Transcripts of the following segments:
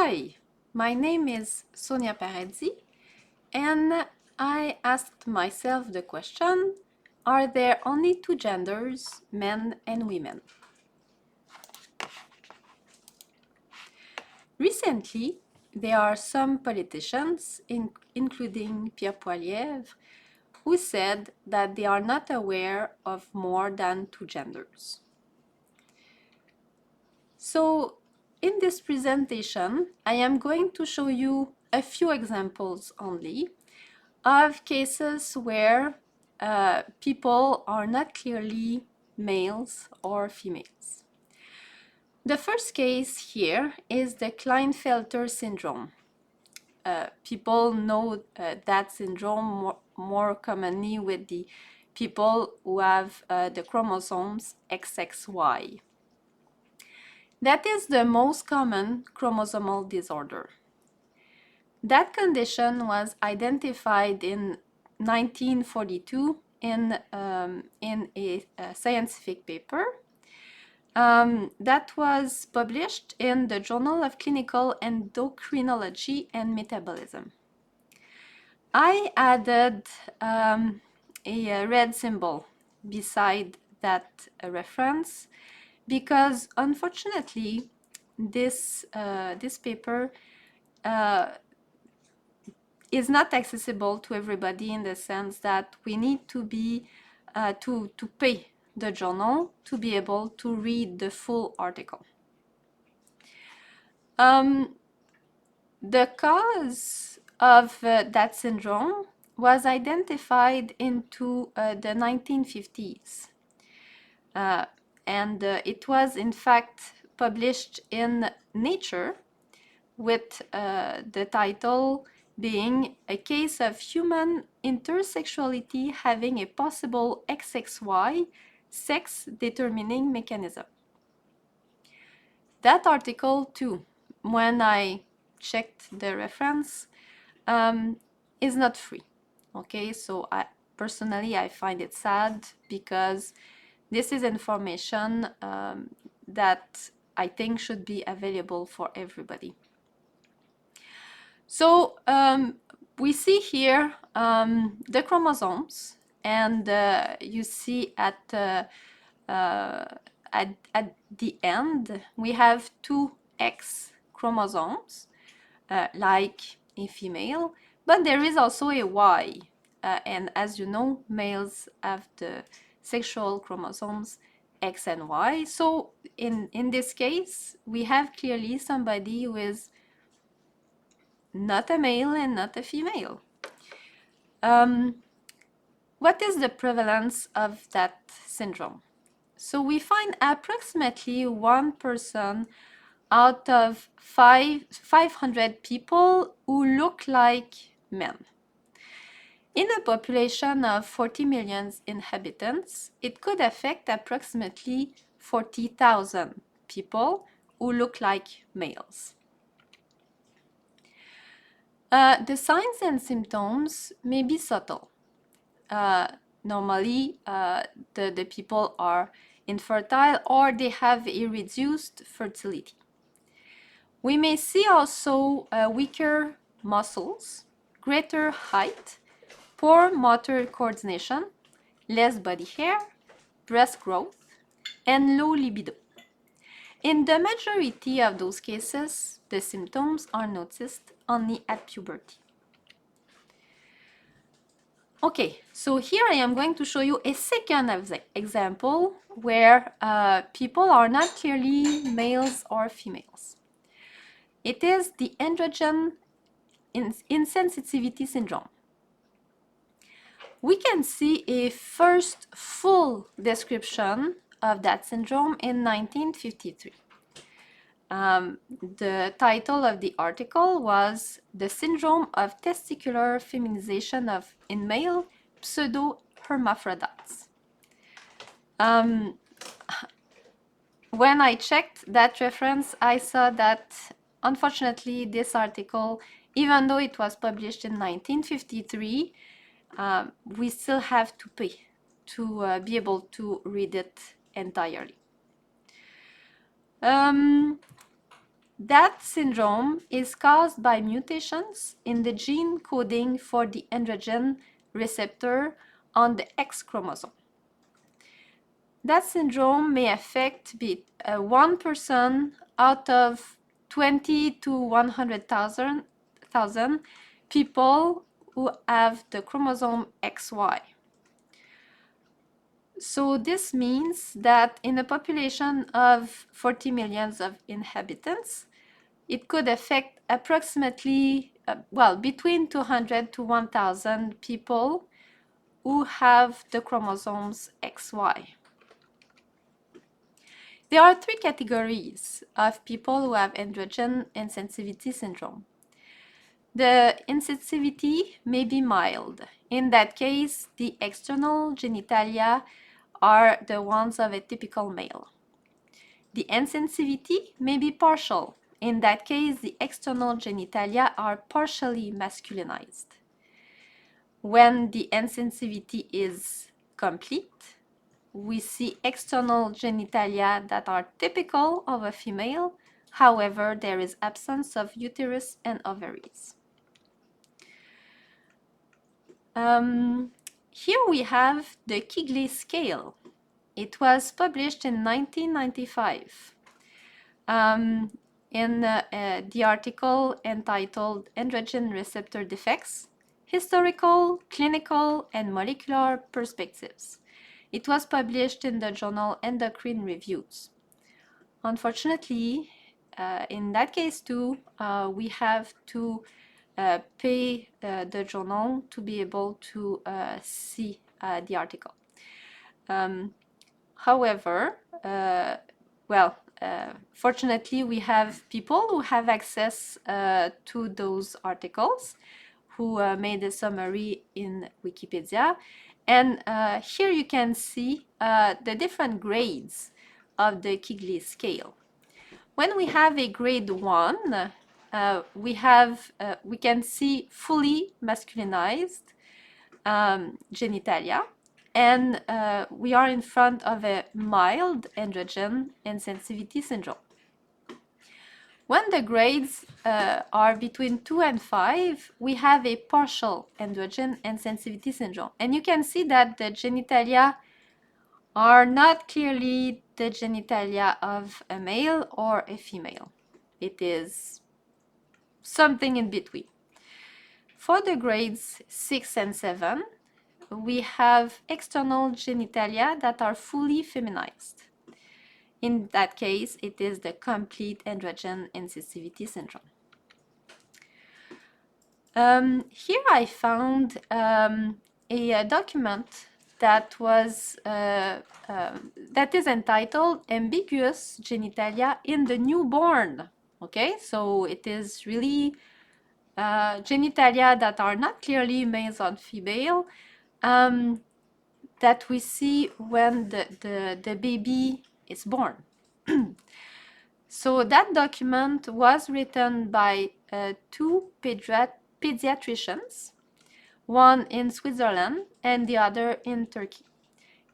Hi, my name is Sonia Paradis, and I asked myself the question, are there only two genders, men and women? Recently, there are some politicians, including Pierre Poilievre, who said that they are not aware of more than two genders. So, in this presentation, I am going to show you a few examples only of cases where people are not clearly males or females. The first case here is the Klinefelter syndrome. People know that syndrome more commonly with the people who have the chromosomes XXY. That is the most common chromosomal disorder. That condition was identified in 1942 in a scientific paper that was published in the Journal of Clinical Endocrinology and Metabolism. I added a red symbol beside that reference because unfortunately this paper is not accessible to everybody in the sense that we need to be to pay the journal to be able to read the full article. The cause of that syndrome was identified into the 1950s. And it was in fact published in Nature with the title being a case of human intersexuality having a possible XXY sex determining mechanism. That article too, when I checked the reference, is not free. Okay, so personally I find it sad because this is information that I think should be available for everybody. So we see here the chromosomes, and you see at the end we have two X chromosomes, like a female, but there is also a Y. And as you know, males have the sexual chromosomes X and Y. So in this case, we have clearly somebody who is not a male and not a female. What is the prevalence of that syndrome? So we find approximately 1 person out of 500 people who look like men. In a population of 40 million inhabitants, it could affect approximately 40,000 people who look like males. The signs and symptoms may be subtle. Normally, the people are infertile or they have a reduced fertility. We may see also weaker muscles, greater height, poor motor coordination, less body hair, breast growth, and low libido. In the majority of those cases, the symptoms are noticed only at puberty. Okay, so here I am going to show you a second example where people are not clearly males or females. It is the androgen insensitivity syndrome. We can see a first full description of that syndrome in 1953. The title of the article was "The Syndrome of Testicular Feminization in Male Pseudo-Hermaphrodites." When I checked that reference, I saw that unfortunately this article, even though it was published in 1953, we still have to pay to be able to read it entirely. That syndrome is caused by mutations in the gene coding for the androgen receptor on the X chromosome. That syndrome may affect 1% out of 20 to 100,000 people who have the chromosome XY. So this means that in a population of 40 million of inhabitants, it could affect approximately, between 200 to 1,000 people who have the chromosomes XY. There are three categories of people who have androgen insensitivity syndrome. The insensitivity may be mild. In that case, the external genitalia are the ones of a typical male. The insensitivity may be partial. In that case, the external genitalia are partially masculinized. When the insensitivity is complete, we see external genitalia that are typical of a female. However, there is absence of uterus and ovaries. Here we have the Kigley scale. It was published in 1995 in the article entitled Androgen Receptor Defects, Historical, Clinical, and Molecular Perspectives. It was published in the journal Endocrine Reviews. Unfortunately, in that case too, we have to pay the journal to be able to see the article. However, fortunately, we have people who have access to those articles, who made a summary in Wikipedia. And here you can see the different grades of the Kigley scale. When we have a grade 1, we can see fully masculinized genitalia, and we are in front of a mild androgen insensitivity syndrome. When the grades are between 2 and 5, we have a partial androgen insensitivity syndrome. And you can see that the genitalia are not clearly the genitalia of a male or a female. It is something in between. For the grades 6 and 7, we have external genitalia that are fully feminized. In that case, it is the complete androgen insensitivity syndrome. Here I found a document that was that is entitled Ambiguous Genitalia in the Newborn. Okay, so it is really genitalia that are not clearly male or female, that we see when the baby is born. So that document was written by two pediatricians, one in Switzerland and the other in Turkey.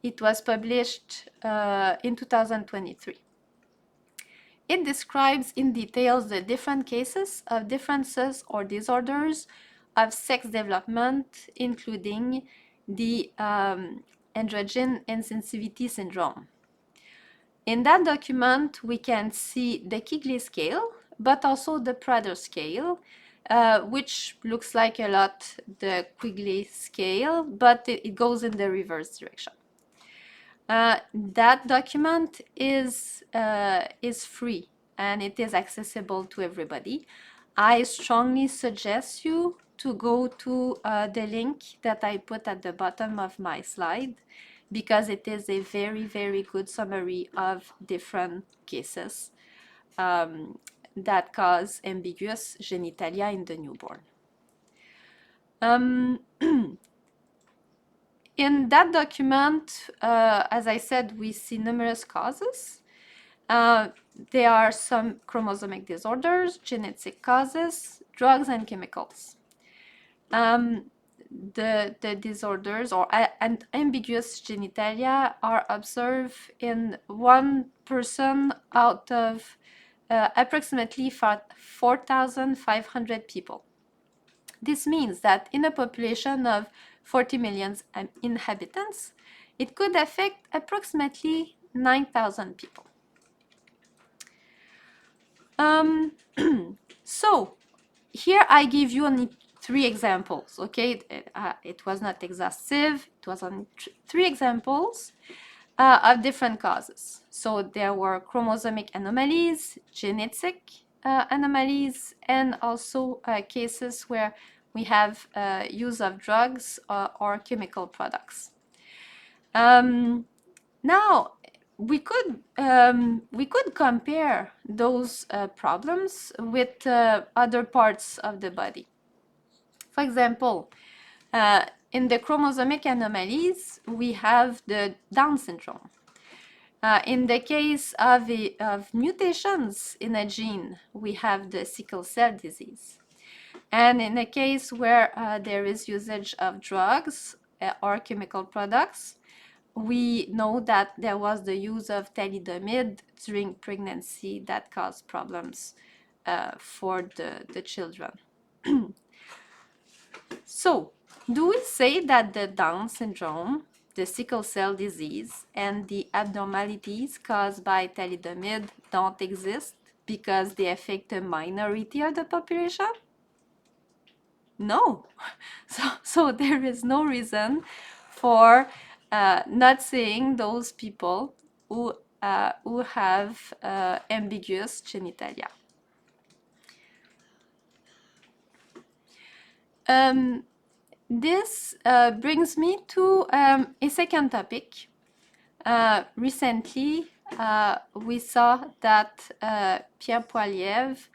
It was published in 2023. It describes in details the different cases of differences or disorders of sex development, including the androgen insensitivity syndrome. In that document, we can see the Kigley scale, but also the Prader scale, which looks like a lot the Quigley scale, but it goes in the reverse direction. That document is free and it is accessible to everybody. I strongly suggest you to go to the link that I put at the bottom of my slide, because it is a very, very good summary of different cases that cause ambiguous genitalia in the newborn. In that document, as I said, we see numerous causes. There are some chromosomic disorders, genetic causes, drugs, and chemicals. The disorders and ambiguous genitalia are observed in 1% out of approximately 4,500 people. This means that in a population of 40 million inhabitants, it could affect approximately 9,000 people. So here I give you only 3 examples, okay? It was not exhaustive, it was only 3 examples of different causes. So there were chromosomic anomalies, genetic anomalies, and also cases where we have use of drugs or chemical products. Now, we could compare those problems with other parts of the body. For example, in the chromosomic anomalies, we have the Down syndrome. In the case of mutations in a gene, we have the sickle cell disease. And in a case where there is usage of drugs or chemical products, we know that there was the use of thalidomide during pregnancy that caused problems for the children. So, do we say that the Down syndrome, the sickle cell disease, and the abnormalities caused by thalidomide don't exist because they affect a minority of the population? No. So there is no reason for not seeing those people who have ambiguous genitalia. This brings me to a second topic. Recently, we saw that Pierre Poilievre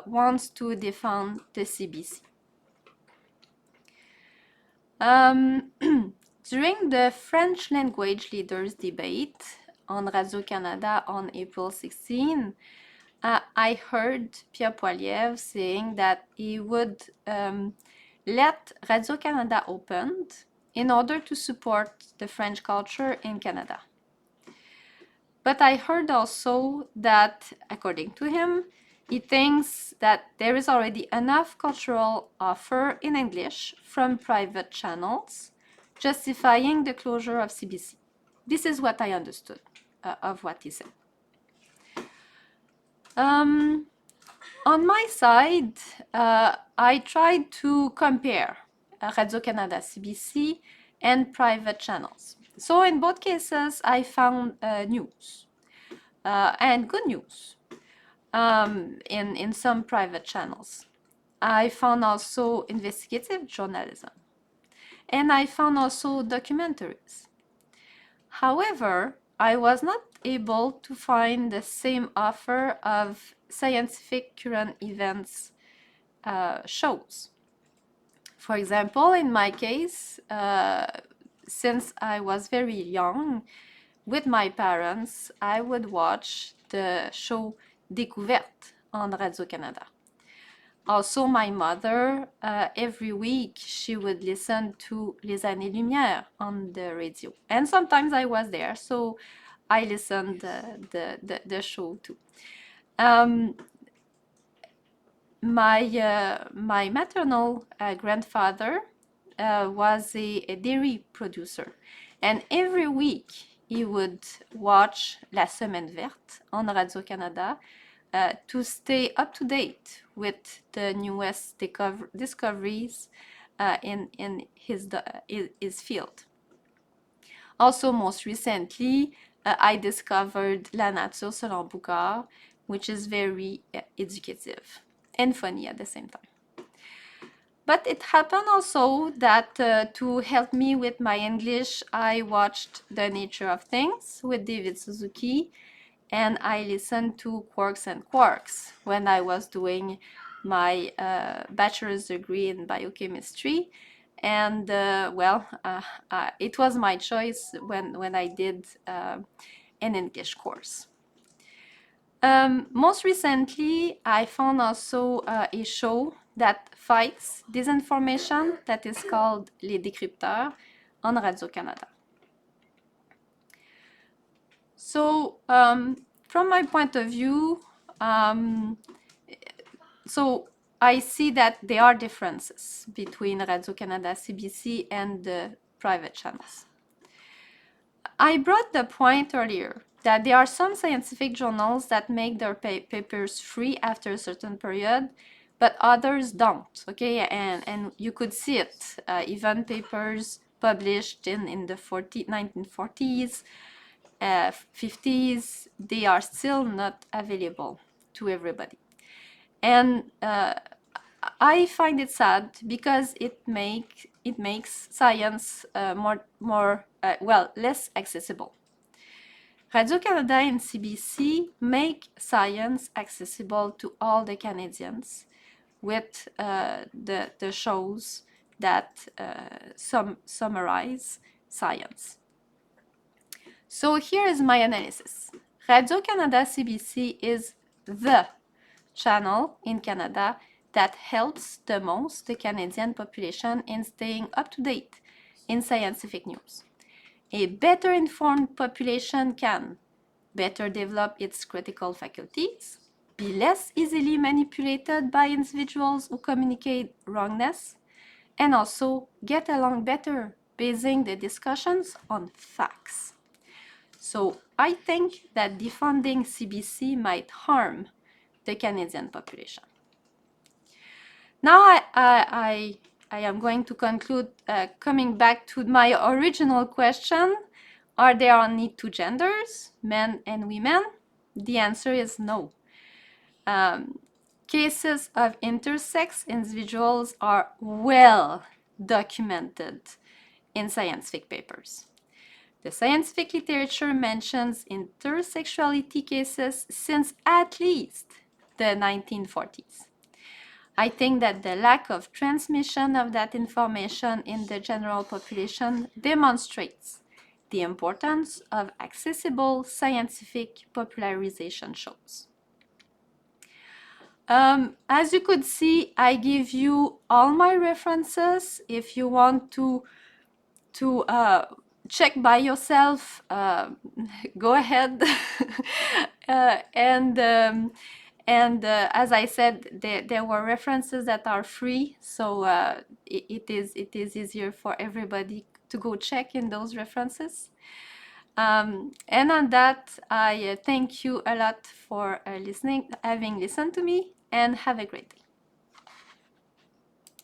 wants to defend the CBC. During the French language leaders debate on Radio-Canada on April 16, I heard Pierre Poilievre saying that he would let Radio-Canada opened in order to support the French culture in Canada. But I heard also that, according to him, he thinks that there is already enough cultural offer in English from private channels justifying the closure of CBC. This is what I understood of what he said. On my side, I tried to compare Radio-Canada CBC and private channels. So in both cases, I found news and good news in some private channels. I found also investigative journalism, and I found also documentaries. However, I was not able to find the same offer of scientific current events shows. For example, in my case, since I was very young, with my parents, I would watch the show Découverte on Radio-Canada. Also, my mother, every week, she would listen to Les Années-Lumière on the radio. And sometimes I was there, so I listened the show too. My maternal grandfather was a dairy producer. And every week, he would watch La Semaine Verte on Radio-Canada to stay up to date with the newest discoveries in his field. Also, most recently, I discovered La Nature selon Boucard, which is very educative and funny at the same time. But it happened also that to help me with my English, I watched The Nature of Things with David Suzuki, and I listened to Quarks and Quarks when I was doing my bachelor's degree in biochemistry. And it was my choice when I did an English course. Most recently, I found also a show that fights disinformation that is called Les Décrypteurs on Radio-Canada. So, from my point of view, So I see that there are differences between Radio-Canada CBC and the private channels. I brought the point earlier that there are some scientific journals that make their papers free after a certain period, but others don't, okay? And you could see it, even papers published in the 1940s, 50s, they are still not available to everybody. And I find it sad because it makes science less accessible. Radio-Canada and CBC make science accessible to all the Canadians with the shows that summarize science. So here is my analysis. Radio-Canada CBC is the channel in Canada that helps the most the Canadian population in staying up to date in scientific news. A better informed population can better develop its critical faculties, be less easily manipulated by individuals who communicate wrongness, and also get along better, basing the discussions on facts. So I think that defunding CBC might harm the Canadian population. Now I am going to conclude coming back to my original question. Are there only two genders, men and women? The answer is no. Cases of intersex individuals are well documented in scientific papers. The scientific literature mentions intersexuality cases since at least the 1940s. I think that the lack of transmission of that information in the general population demonstrates the importance of accessible scientific popularization shows. As you could see, I give you all my references. If you want to check by yourself, go ahead. As I said, there were references that are free, so it is easier for everybody to go check in those references. And on that, I thank you a lot for having listened to me, and have a great day.